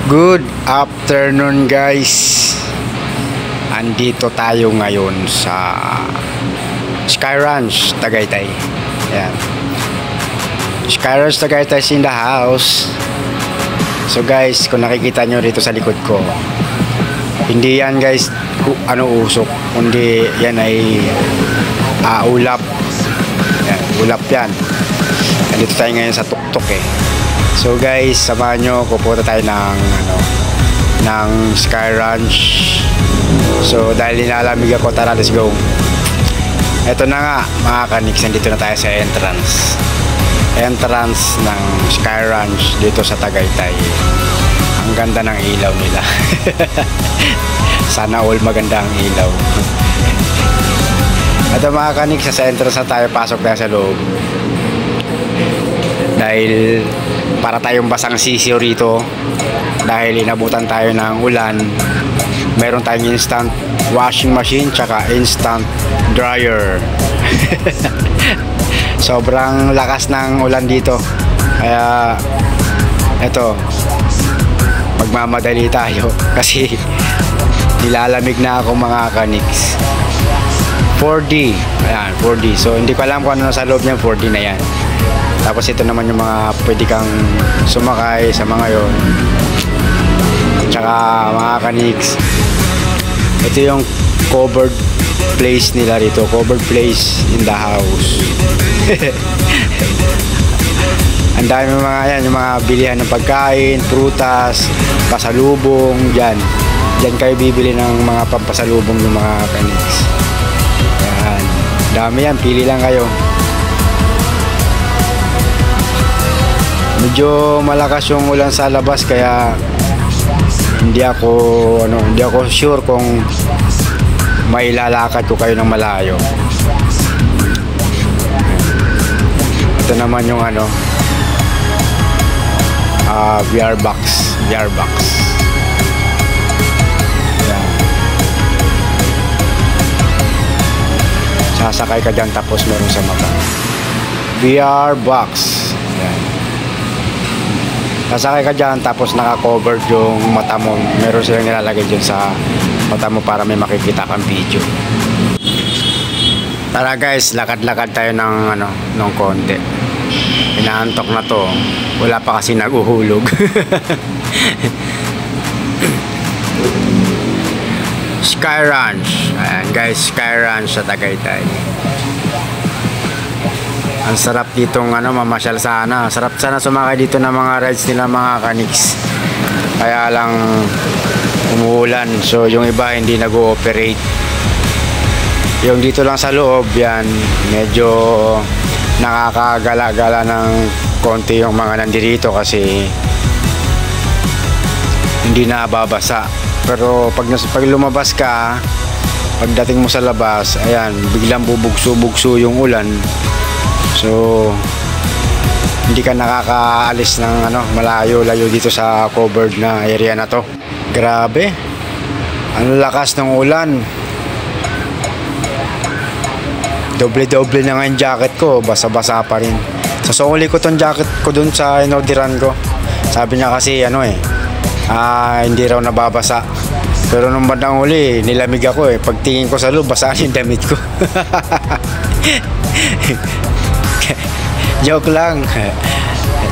Good afternoon guys. Andito tayo ngayon sa Sky Ranch Tagaytay. Ayan. Sky Ranch Tagaytay is in the house. So guys, kung nakikita nyo rito sa likod ko, hindi yan guys usok, kundi yan ay ulap. Ayan, ulap yan. Andito tayo ngayon sa tuktok eh. So guys, samahan nyo, pupunta tayo ng Sky Ranch. So dahil nilalamig ako, tara let's go. Eto na nga mga kaniks, nandito na tayo sa entrance ng Sky Ranch dito sa Tagaytay. Ang ganda ng ilaw nila. Sana all maganda ang ilaw. Eto mga kaniks, sa entrance na tayo, pasok tayo sa loob. Dahil para tayong basang sisiyo rito, dahil inabutan tayo ng ulan, meron tayong instant washing machine tsaka instant dryer. Sobrang lakas ng ulan dito, kaya eto, magmamadali tayo kasi nilalamig na ako mga kaniks. 4D, ayan, 4D. So hindi ko alam kung ano nasa loob niya, 4D na yan. Tapos ito naman yung mga pwede kang sumakay sa mga yon. Tsaka mga kaniks, ito yung covered place nila rito. Covered place in the house. Ang dami mga yan, yung mga bilihan ng pagkain, prutas, pasalubong, dyan. Dyan kayo bibili ng mga pampasalubong ng mga kaniks. Yan. Dami yan, pili lang kayo. Medyo malakas yung ulan sa labas, kaya hindi ako sure kung mailalakad ko kayo ng malayo. Ito naman yung VR box. Yan. Sasakay ka dyan tapos meron sa mata. VR box. Yan. Sasakay ka dyan tapos naka-covered yung mata mo. Meron silang nilalagay dyan sa mata mo para may makikita kang video. Tara guys, lakad-lakad tayo ng konti. Inaantok na to. Wala pa kasi naguhulog. Sky Ranch. Ayan guys, Sky Ranch sa Tagaytay. Ang sarap ditong mamasyal sana. Sarap sana sumakay dito ng mga rides nila mga kaniks. Kaya lang umuulan, so yung iba hindi nag-ooperate. Yung dito lang sa loob, yan medyo nakakagala-gala ng konti yung mga nandirito kasi hindi na babasa. Pero pag lumabas ka, pagdating mo sa labas, ayan, biglang bubugso-bugso yung ulan. So hindi ka nakakaalis ng malayo-layo dito sa covered na area na to. Grabe, ang lakas ng ulan. Doble-doble na nga yung jacket ko, basa-basa pa rin. Sasuli ko tong jacket ko dun sa inorderan ko. Sabi niya kasi hindi raw nababasa. Pero nung bandang huli, nilamig ako eh. Pagtingin ko sa loob, basaan yung damit ko. Joke lang.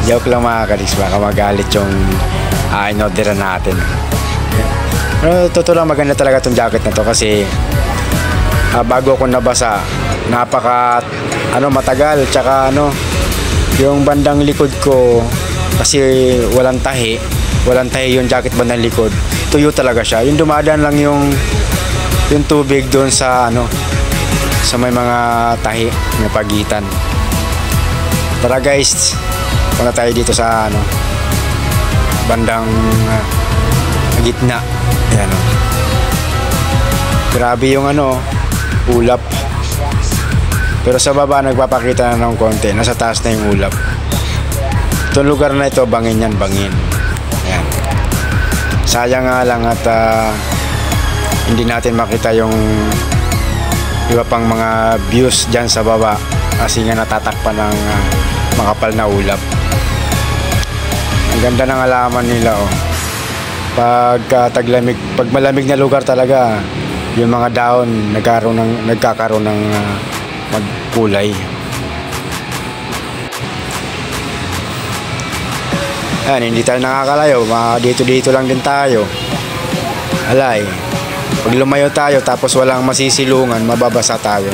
Joke lang mga kaniks, baka magalit yung inorderan natin. Pero totoo lang, maganda talaga itong jacket na to kasi bago ako nabasa, matagal. Tsaka yung bandang likod ko kasi walang tahi yung jacket bandang likod, tuyo talaga siya. Yung dumadaan lang yung tubig doon sa sa may mga tahi na pagitan. Tara guys, punta tayo dito sa bandang gitna. Ayan grabe yung ulap. Pero sa baba nagpapakita na ng konti, nasa taas na yung ulap. Itong lugar na ito, bangin yan, bangin. Ayan. Sayang nga lang at hindi natin makita yung iba pang mga views dyan sa baba kasi nga natatakpan ng makapal na ulap. Ang ganda ng halaman nila, oh. Taglamig, pag malamig na lugar talaga, yung mga dahon nagkakaroon ng magkulay. Ayan, hindi tayo nakakalayo, dito lang din tayo. Alay, pag lumayo tayo tapos walang masisilungan, mababasa tayo.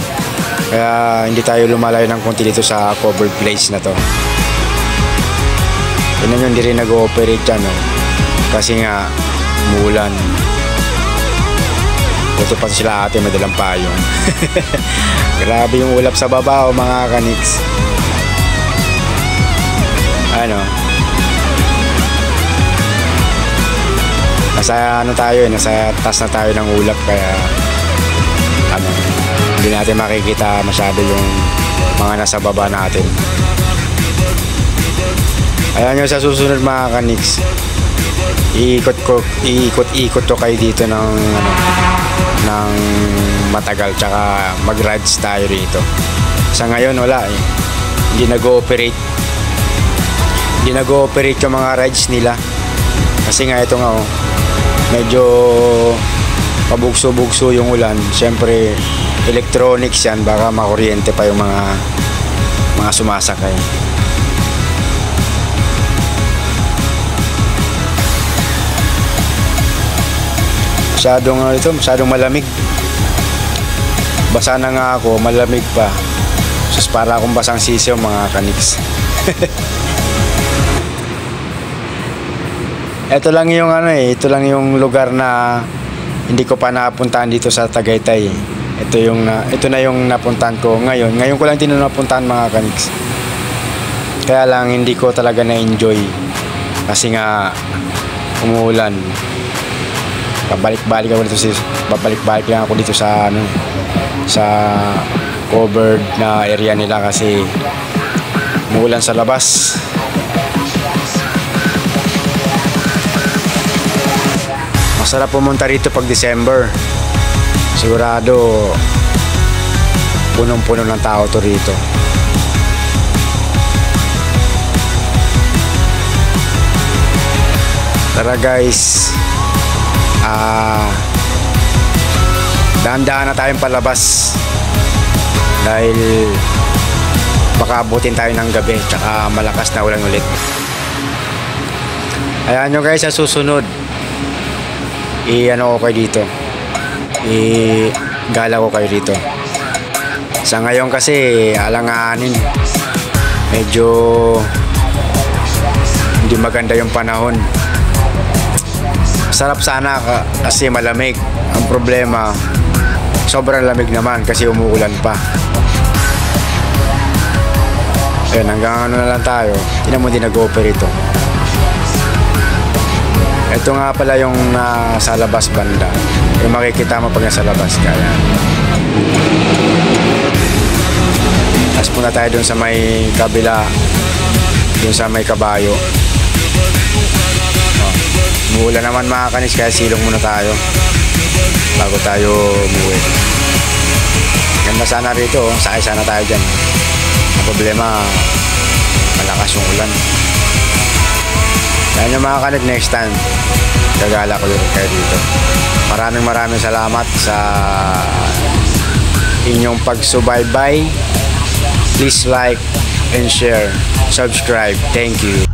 Kaya hindi tayo lumalayo ng konti dito sa covered place na to. Yun yun, hindi rin nag-ooperate dyan, oh. Kasi nga umulan. Buti pa sila ate may dalang payong. Grabe yung ulap sa baba, oh, mga kaniks. Ano, nasa nasa taas na tayo ng ulap, kaya hindi natin makikita masyado yung mga nasa baba natin. Ayan yung sa susunod, mga kaniks, iikot to kayo dito ng matagal, tsaka mag-rides tayo rito. Sa ngayon wala eh, hindi nag-ooperate yung mga rides nila kasi nga ito nga, oh, medyo pabugso-bugso yung ulan. Siyempre electronics yan, baka makuryente pa yung mga sumasakay. Masyadong malamig. Basa na nga ako, malamig pa. Sus, para akong basang sisiw, mga kaniks. Ito lang yung lugar na hindi ko pa napuntahan dito sa Tagaytay. Ito na yung napuntahan ko ngayon. Ngayon ko lang napuntahan, mga kaniks. Kaya lang hindi ko talaga na-enjoy kasi nga umuulan. Babalik-balik lang ako dito sa covered na area nila kasi umuulan sa labas. Masarap pumunta rito pag December. Sigurado punong-puno ng tao to rito. Tara guys, dahan-dahan na tayong palabas dahil baka abutin tayo ng gabi tsaka malakas na ulan ulit. Ayan nyo guys, sa susunod ko kayo dito, gala ko kayo dito. Sa ngayon kasi alanganin, medyo hindi maganda yung panahon. Sarap sana kasi malamig. Ang problema, sobrang lamig naman kasi umuulan pa. Ayan, hanggang na lang tayo. Tingnan mo, din nag-ooperate ito. Ito nga pala yung sa labas banda. Yung makikita mo pag nasa labas. Kaya tapos punta tayo dun sa may kabila, dun sa may kabayo. Umuulan naman, mga kanis, kaya silong muna tayo bago tayo umuwi. Ganda sana rito, sakay sana tayo dyan. Ang problema, malakas yung ulan. Kaya nyo, mga kanis, next time gagala ko yun kayo dito. Maraming salamat sa inyong pagsubaybay. Please like and share, subscribe. Thank you.